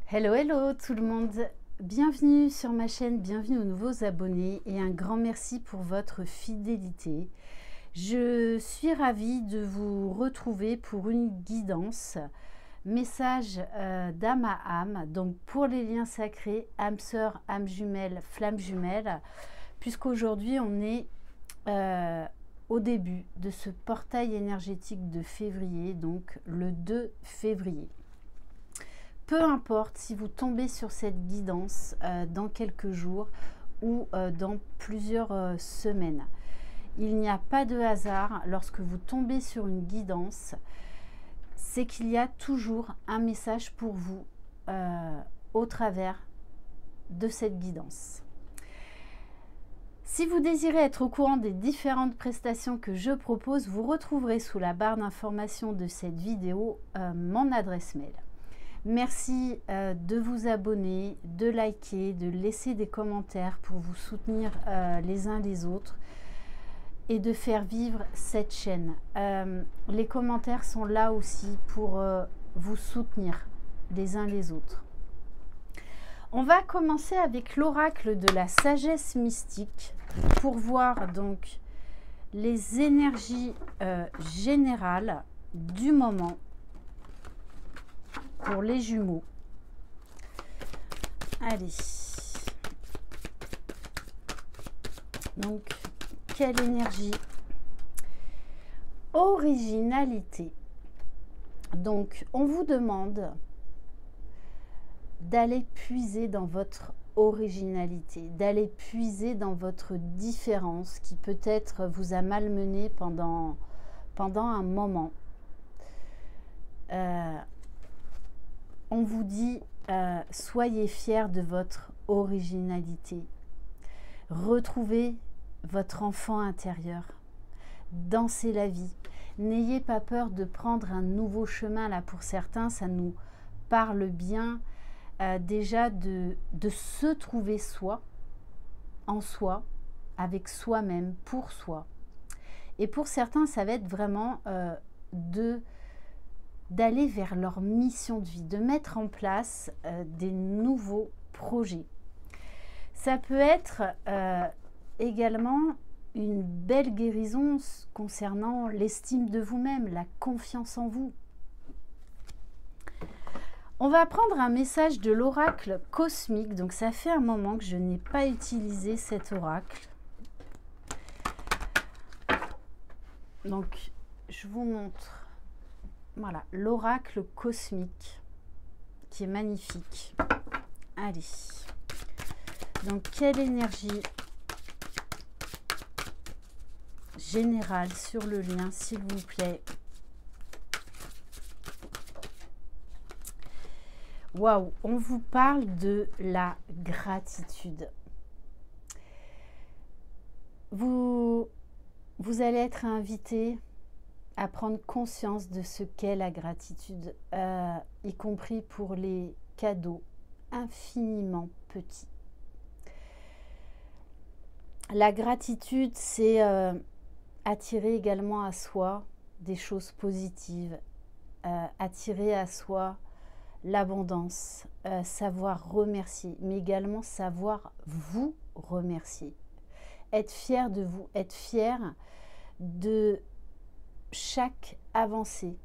Hello, hello tout le monde, bienvenue sur ma chaîne, bienvenue aux nouveaux abonnés et un grand merci pour votre fidélité. Je suis ravie de vous retrouver pour une guidance, message d'âme à âme, donc pour les liens sacrés, âme sœur, âme jumelle, flamme jumelle, puisqu'aujourd'hui on est au début de ce portail énergétique de février, donc le 2 février. Peu importe si vous tombez sur cette guidance dans quelques jours ou dans plusieurs semaines. Il n'y a pas de hasard lorsque vous tombez sur une guidance, c'est qu'il y a toujours un message pour vous au travers de cette guidance. Si vous désirez être au courant des différentes prestations que je propose, vous retrouverez sous la barre d'information de cette vidéo mon adresse mail. Merci de vous abonner, de liker, de laisser des commentaires pour vous soutenir les uns les autres et de faire vivre cette chaîne. Les commentaires sont là aussi pour vous soutenir les uns les autres. On va commencer avec l'oracle de la sagesse mystique pour voir donc les énergies générales du moment pour les Jumeaux. Allez. Donc, quelle énergie? Originalité. Donc, on vous demande d'aller puiser dans votre originalité, d'aller puiser dans votre différence qui peut-être vous a malmené pendant un moment. On vous dit, soyez fiers de votre originalité. Retrouvez votre enfant intérieur. Dansez la vie. N'ayez pas peur de prendre un nouveau chemin. Là, pour certains, ça nous parle bien déjà de se trouver soi, en soi, avec soi-même, pour soi. Et pour certains, ça va être vraiment d'aller vers leur mission de vie, de mettre en place des nouveaux projets. Ça peut être également une belle guérison concernant l'estime de vous-même, la confiance en vous. On va prendre un message de l'oracle cosmique. Donc ça fait un moment que je n'ai pas utilisé cet oracle. Donc je vous montre. Voilà, l'oracle cosmique qui est magnifique. Allez. Donc, quelle énergie générale sur le lien, s'il vous plaît? Waouh, on vous parle de la gratitude. Vous allez être invité à prendre conscience de ce qu'est la gratitude, y compris pour les cadeaux infiniment petits. La gratitude, c'est attirer également à soi des choses positives, attirer à soi l'abondance, savoir remercier, mais également savoir vous remercier. Être fier de vous, être fier de chaque avancée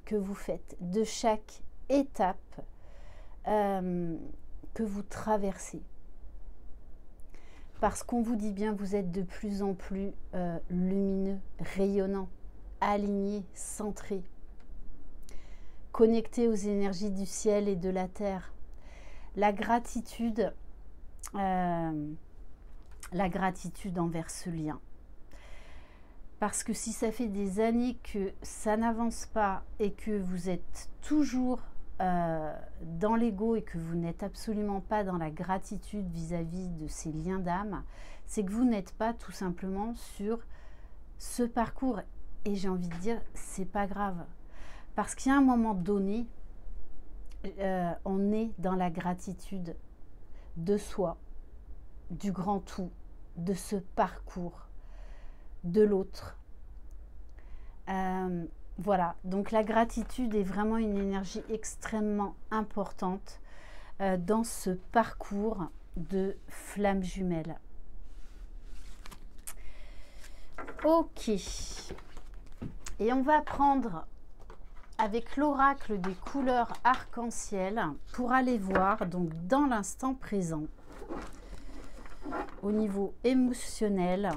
que vous faites, de chaque étape que vous traversez. Parce qu'on vous dit bien, vous êtes de plus en plus lumineux, rayonnant, aligné, centré, connecté aux énergies du ciel et de la terre. La gratitude envers ce lien. Parce que si ça fait des années que ça n'avance pas et que vous êtes toujours dans l'ego et que vous n'êtes absolument pas dans la gratitude vis-à-vis de ces liens d'âme, c'est que vous n'êtes pas tout simplement sur ce parcours. Et j'ai envie de dire, c'est pas grave. Parce qu'il y a un moment donné, on est dans la gratitude de soi, du grand tout, de ce parcours, de l'autre. Voilà, donc la gratitude est vraiment une énergie extrêmement importante dans ce parcours de flammes jumelles. Ok. Et on va prendre avec l'oracle des couleurs arc-en-ciel pour aller voir donc dans l'instant présent au niveau émotionnel.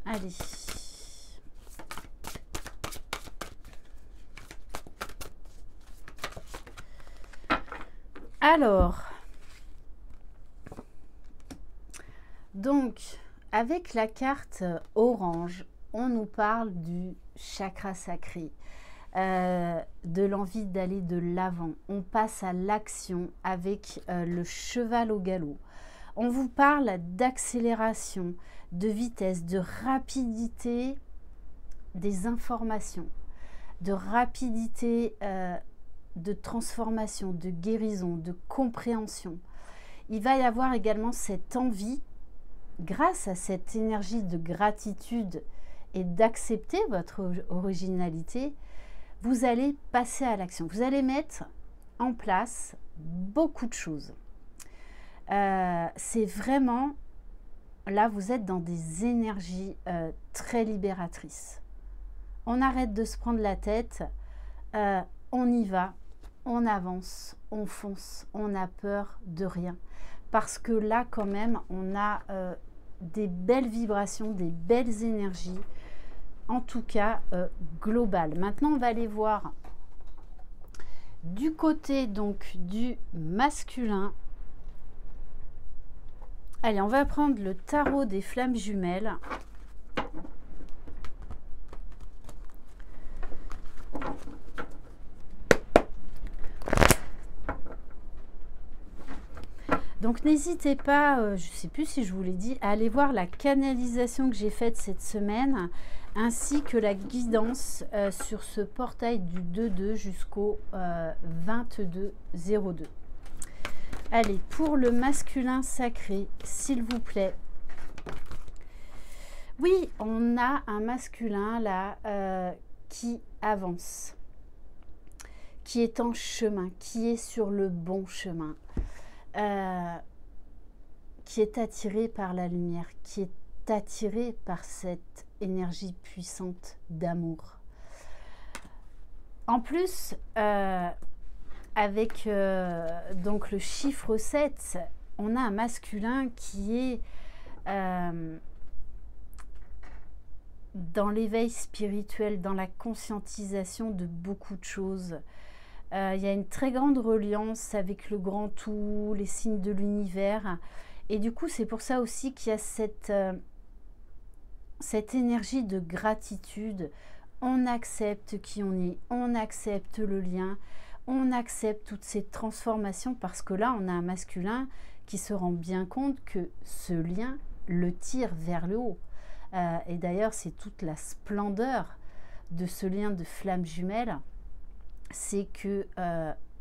Allez. Alors, donc, avec la carte orange, on nous parle du chakra sacré, de l'envie d'aller de l'avant. On passe à l'action avec le cheval au galop. On vous parle d'accélération, de vitesse, de rapidité des informations, de rapidité de transformation, de guérison, de compréhension. Il va y avoir également cette envie, grâce à cette énergie de gratitude et d'accepter votre originalité, vous allez passer à l'action. Vous allez mettre en place beaucoup de choses. C'est vraiment, là vous êtes dans des énergies très libératrices. On arrête de se prendre la tête, on y va, on avance, on fonce, on n'a peur de rien. Parce que là quand même, on a des belles vibrations, des belles énergies, en tout cas globales. Maintenant, on va aller voir du côté donc du masculin. Allez, on va prendre le tarot des flammes jumelles. Donc n'hésitez pas, je ne sais plus si je vous l'ai dit, à aller voir la canalisation que j'ai faite cette semaine, ainsi que la guidance sur ce portail du 2-2 jusqu'au 22-02. Allez, pour le masculin sacré, s'il vous plaît. Oui, on a un masculin là qui avance, qui est en chemin, qui est sur le bon chemin. Qui est attiré par la lumière, qui est attiré par cette énergie puissante d'amour. En plus, avec donc le chiffre 7, on a un masculin qui est dans l'éveil spirituel, dans la conscientisation de beaucoup de choses. Il y a une très grande reliance avec le grand tout, les signes de l'univers. Et du coup, c'est pour ça aussi qu'il y a cette énergie de gratitude. On accepte qui on est, on accepte le lien, on accepte toutes ces transformations parce que là, on a un masculin qui se rend bien compte que ce lien le tire vers le haut. Et d'ailleurs, c'est toute la splendeur de ce lien de flammes jumelles. C'est que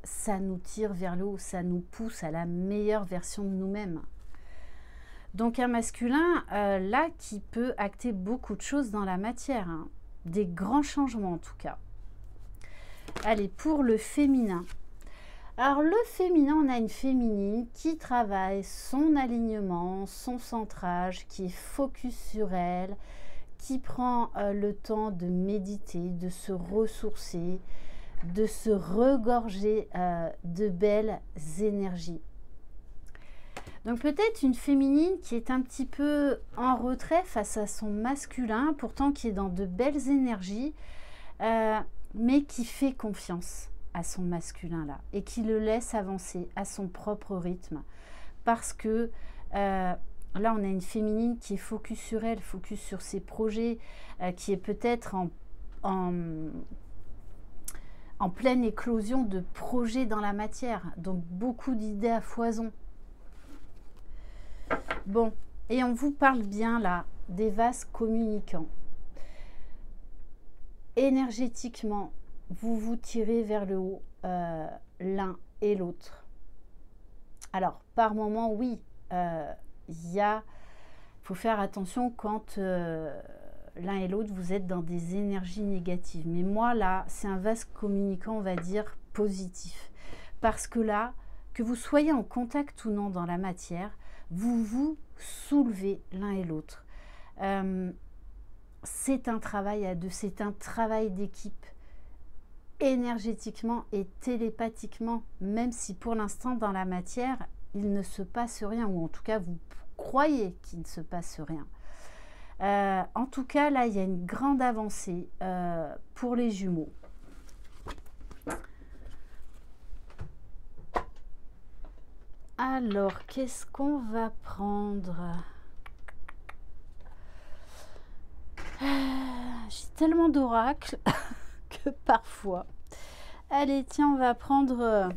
ça nous tire vers le haut, ça nous pousse à la meilleure version de nous-mêmes. Donc un masculin, là, qui peut acter beaucoup de choses dans la matière, hein, des grands changements en tout cas. Allez, pour le féminin. Alors le féminin, on a une féminine qui travaille son alignement, son centrage, qui est focus sur elle, qui prend le temps de méditer, de se ressourcer, de se regorger de belles énergies. Donc peut-être une féminine qui est un petit peu en retrait face à son masculin, pourtant qui est dans de belles énergies, mais qui fait confiance à son masculin là et qui le laisse avancer à son propre rythme. Parce que là, on a une féminine qui est focus sur elle, focus sur ses projets, qui est peut-être en pleine éclosion de projets dans la matière, donc beaucoup d'idées à foison. Bon, et on vous parle bien là des vases communicants. Énergétiquement, vous vous tirez vers le haut l'un et l'autre. Alors, par moment, oui, faut faire attention quand l'un et l'autre, vous êtes dans des énergies négatives. Mais moi, là, c'est un vase communicant, on va dire, positif. Parce que là, que vous soyez en contact ou non dans la matière, vous vous soulevez l'un et l'autre. C'est un travail à deux, c'est un travail d'équipe, énergétiquement et télépathiquement, même si pour l'instant, dans la matière, il ne se passe rien, ou en tout cas, vous croyez qu'il ne se passe rien. En tout cas, là, il y a une grande avancée pour les Jumeaux. Alors, qu'est-ce qu'on va prendre? J'ai tellement d'oracles que parfois... Allez, tiens, on va prendre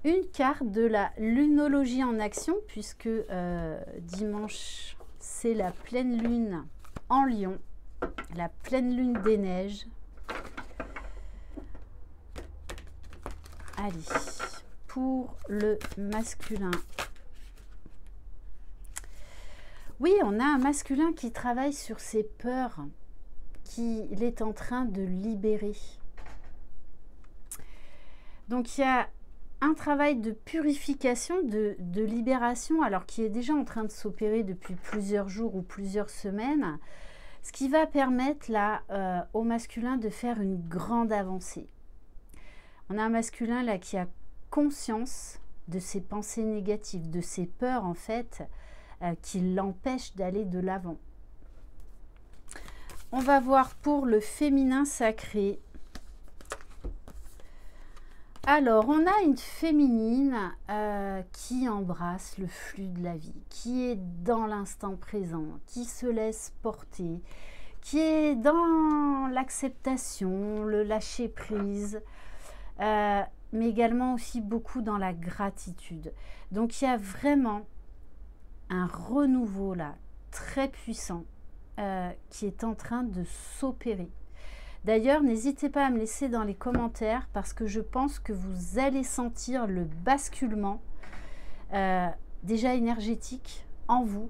une carte de la lunologie en action, puisque dimanche, c'est la pleine lune en Lion, la pleine lune des neiges. Allez, pour le masculin. Oui, on a un masculin qui travaille sur ses peurs, qu'il est en train de libérer. Donc, il y a un travail de purification, de libération, alors qui est déjà en train de s'opérer depuis plusieurs jours ou plusieurs semaines, ce qui va permettre là au masculin de faire une grande avancée. On a un masculin là qui a conscience de ses pensées négatives, de ses peurs en fait, qui l'empêchent d'aller de l'avant. On va voir pour le féminin sacré. Alors, on a une féminine qui embrasse le flux de la vie, qui est dans l'instant présent, qui se laisse porter, qui est dans l'acceptation, le lâcher-prise, mais également aussi beaucoup dans la gratitude. Donc, il y a vraiment un renouveau là, très puissant, qui est en train de s'opérer. D'ailleurs, n'hésitez pas à me laisser dans les commentaires parce que je pense que vous allez sentir le basculement déjà énergétique en vous.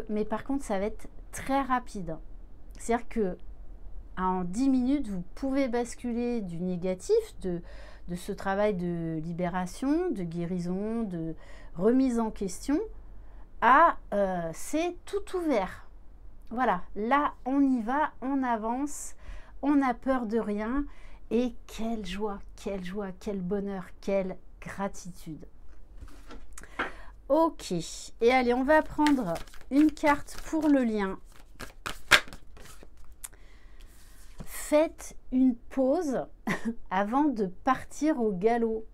Mais par contre, ça va être très rapide. C'est-à-dire que en 10 minutes, vous pouvez basculer du négatif, de ce travail de libération, de guérison, de remise en question, à c'est tout ouvert. Voilà, là, on y va, on avance. On n'a peur de rien et quelle joie, quel bonheur, quelle gratitude. Ok, et allez, on va prendre une carte pour le lien. Faites une pause avant de partir au galop.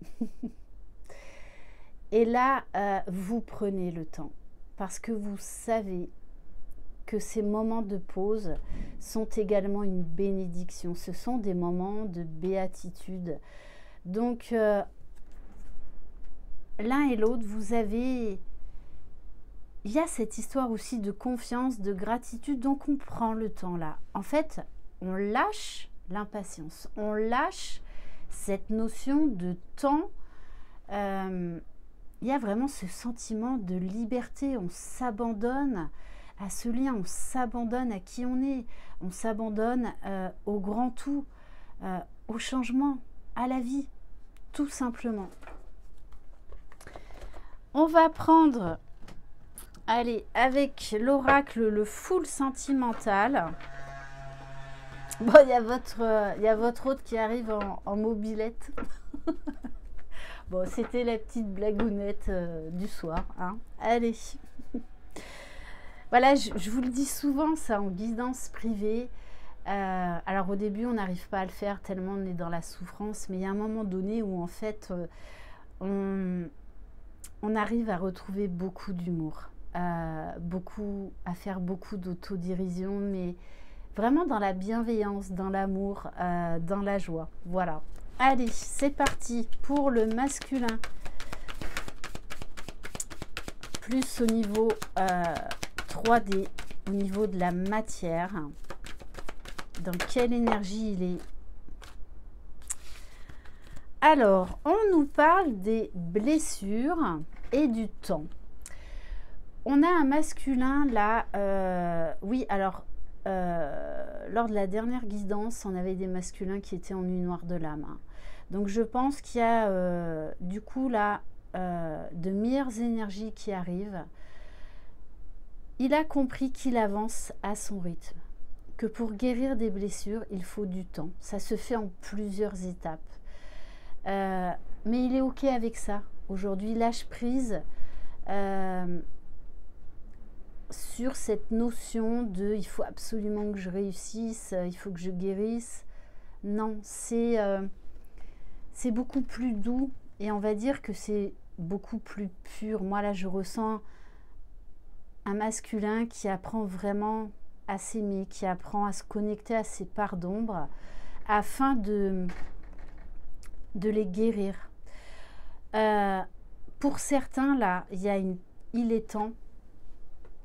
Et là, vous prenez le temps parce que vous savez que ces moments de pause sont également une bénédiction. Ce sont des moments de béatitude. Donc, l'un et l'autre, vous avez... Il y a cette histoire aussi de confiance, de gratitude, donc on prend le temps là. En fait, on lâche l'impatience, on lâche cette notion de temps. Il y a vraiment ce sentiment de liberté, on s'abandonne à ce lien, on s'abandonne à qui on est, on s'abandonne au grand tout, au changement, à la vie, tout simplement. On va prendre, allez, avec l'oracle, le full sentimental. Bon, il y a votre hôte qui arrive en mobilette. Bon, c'était la petite blagounette du soir, hein. Allez. Voilà, je vous le dis souvent, ça, en guidance privée. Alors, au début, on n'arrive pas à le faire tellement on est dans la souffrance. Mais il y a un moment donné où, en fait, on arrive à retrouver beaucoup d'humour. À faire beaucoup d'autodérision. Mais vraiment dans la bienveillance, dans l'amour, dans la joie. Voilà. Allez, c'est parti pour le masculin. Plus au niveau... 3D au niveau de la matière. Dans quelle énergie il est? Alors, on nous parle des blessures et du temps. On a un masculin là, oui, alors lors de la dernière guidance, on avait des masculins qui étaient en nuit noire de l'âme. Hein. Donc je pense qu'il y a du coup là de meilleures énergies qui arrivent. Il a compris qu'il avance à son rythme, que pour guérir des blessures, il faut du temps. Ça se fait en plusieurs étapes. Mais il est OK avec ça. Aujourd'hui, lâche prise sur cette notion de il faut absolument que je réussisse, il faut que je guérisse. Non, c'est beaucoup plus doux et on va dire que c'est beaucoup plus pur. Moi, là, je ressens un masculin qui apprend vraiment à s'aimer, qui apprend à se connecter à ses parts d'ombre afin de les guérir. Pour certains, là, il est temps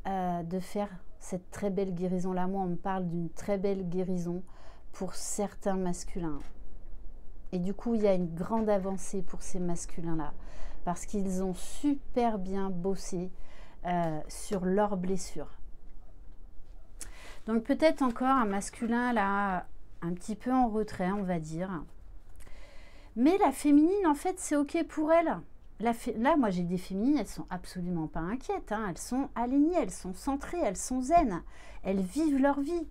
de faire cette très belle guérison-là. Moi, on me parle d'une très belle guérison pour certains masculins. Et du coup, il y a une grande avancée pour ces masculins-là parce qu'ils ont super bien bossé sur leurs blessures. Donc peut-être encore un masculin là, un petit peu en retrait, on va dire. Mais la féminine, en fait, c'est OK pour elle. Là, moi, j'ai des féminines, elles sont absolument pas inquiètes. Hein. Elles sont alignées, elles sont centrées, elles sont zen. Elles vivent leur vie.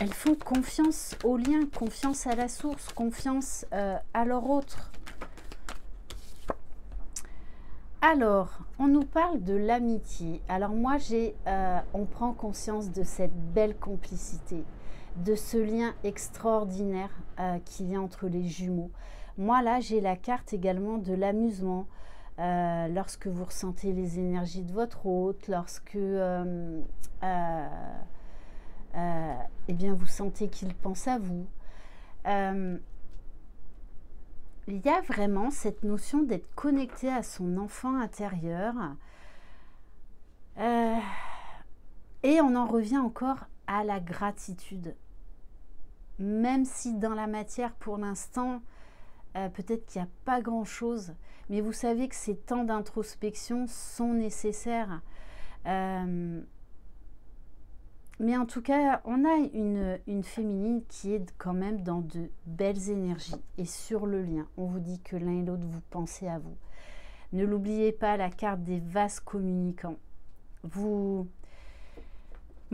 Elles font confiance au lien, confiance à la source, confiance à leur autre. Alors, on nous parle de l'amitié. Alors moi, on prend conscience de cette belle complicité, de ce lien extraordinaire qu'il y a entre les jumeaux. Moi, là, j'ai la carte également de l'amusement. Lorsque vous ressentez les énergies de votre hôte, lorsque eh bien, vous sentez qu'il pense à vous. Il y a vraiment cette notion d'être connecté à son enfant intérieur. Et on en revient encore à la gratitude. Même si dans la matière, pour l'instant, peut-être qu'il n'y a pas grand-chose, mais vous savez que ces temps d'introspection sont nécessaires. Mais en tout cas, on a une féminine qui est quand même dans de belles énergies et sur le lien. On vous dit que l'un et l'autre, vous pensez à vous. Ne l'oubliez pas, la carte des vases communicants. Moi,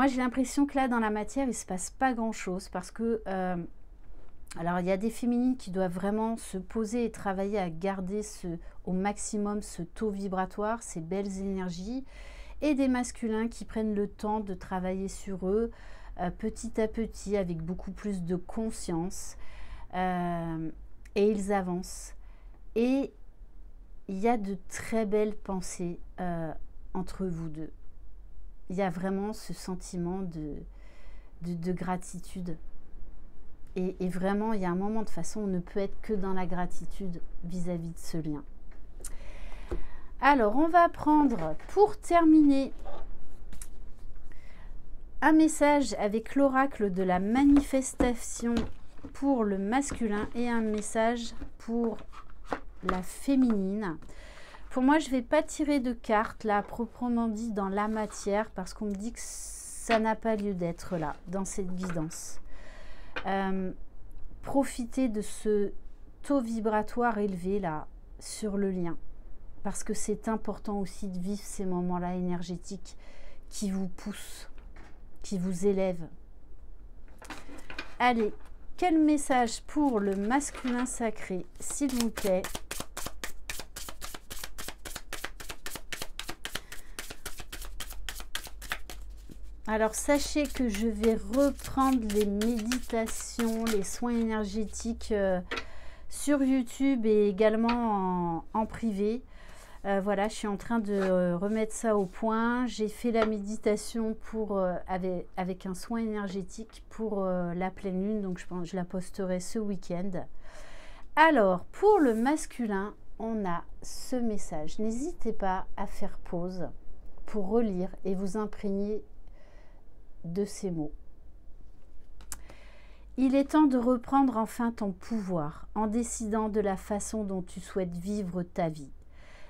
j'ai l'impression que là, dans la matière, il ne se passe pas grand-chose parce que... alors, il y a des féminines qui doivent vraiment se poser et travailler à garder au maximum ce taux vibratoire, ces belles énergies. Et des masculins qui prennent le temps de travailler sur eux petit à petit avec beaucoup plus de conscience et ils avancent et il y a de très belles pensées entre vous deux. Il y a vraiment ce sentiment de gratitude et vraiment il y a un moment, de façon, on ne peut être que dans la gratitude vis-à-vis de ce lien. Alors, on va prendre, pour terminer, un message avec l'oracle de la manifestation pour le masculin et un message pour la féminine. Pour moi, je ne vais pas tirer de cartes, là, proprement dit, dans la matière, parce qu'on me dit que ça n'a pas lieu d'être là, dans cette guidance. Profitez de ce taux vibratoire élevé, là, sur le lien. Parce que c'est important aussi de vivre ces moments-là énergétiques qui vous poussent, qui vous élèvent. Allez, quel message pour le masculin sacré, s'il vous plaît? Alors, sachez que je vais reprendre les méditations, les soins énergétiques sur YouTube et également en privé. Voilà, je suis en train de remettre ça au point. J'ai fait la méditation avec un soin énergétique pour la pleine lune. Donc, je pense que je la posterai ce week-end. Alors, pour le masculin, on a ce message. N'hésitez pas à faire pause pour relire et vous imprégner de ces mots. Il est temps de reprendre enfin ton pouvoir en décidant de la façon dont tu souhaites vivre ta vie.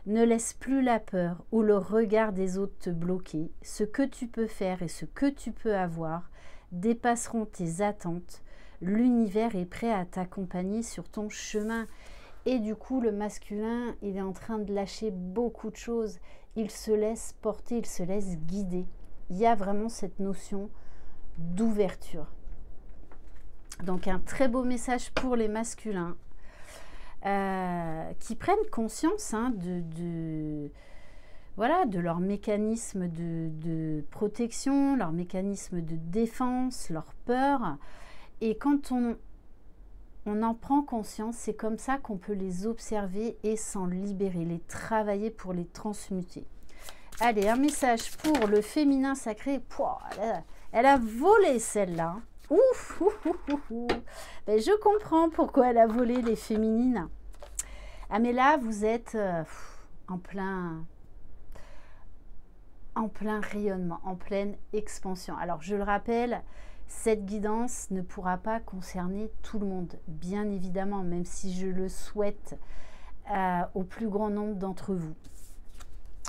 Ne laisse plus la peur ou le regard des autres te bloquer. Ce que tu peux faire et ce que tu peux avoir dépasseront tes attentes. L'univers est prêt à t'accompagner sur ton chemin. Et du coup, le masculin, il est en train de lâcher beaucoup de choses. Il se laisse porter, il se laisse guider. Il y a vraiment cette notion d'ouverture. Donc, un très beau message pour les masculins qui prennent conscience voilà, de leur mécanisme de protection, leur mécanisme de défense, leur peur. Et quand on en prend conscience, c'est comme ça qu'on peut les observer et s'en libérer, les travailler pour les transmuter. Allez, un message pour le féminin sacré. Pouah, elle a volé celle-là. Ouf, ouf, ouf, ouf, ouf. Ben, je comprends pourquoi elle a volé les féminines. Ah mais là, vous êtes en plein rayonnement, en pleine expansion. Alors, je le rappelle, cette guidance ne pourra pas concerner tout le monde, bien évidemment, même si je le souhaite au plus grand nombre d'entre vous.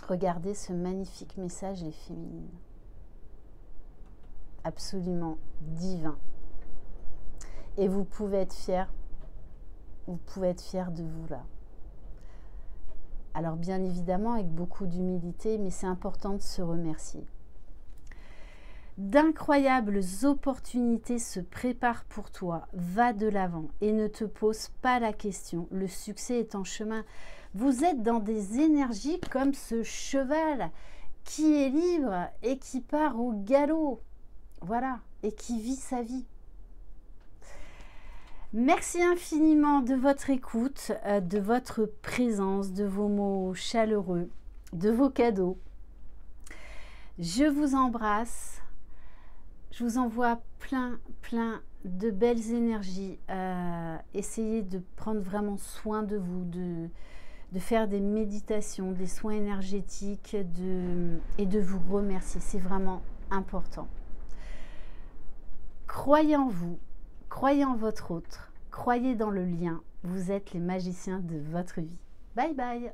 Regardez ce magnifique message, les féminines. Absolument divin. Et vous pouvez être fiers. Vous pouvez être fiers de vous là. Alors bien évidemment avec beaucoup d'humilité, mais c'est important de se remercier. D'incroyables opportunités se préparent pour toi. Va de l'avant et ne te pose pas la question. Le succès est en chemin. Vous êtes dans des énergies comme ce cheval qui est libre et qui part au galop. Voilà, et qui vit sa vie. Merci infiniment de votre écoute, de votre présence, de vos mots chaleureux, de vos cadeaux. Je vous embrasse. Je vous envoie plein de belles énergies. Essayez de prendre vraiment soin de vous, de faire des méditations, des soins énergétiques et de vous remercier. C'est vraiment important. Croyez en vous, croyez en votre autre, croyez dans le lien. Vous êtes les magiciens de votre vie. Bye bye.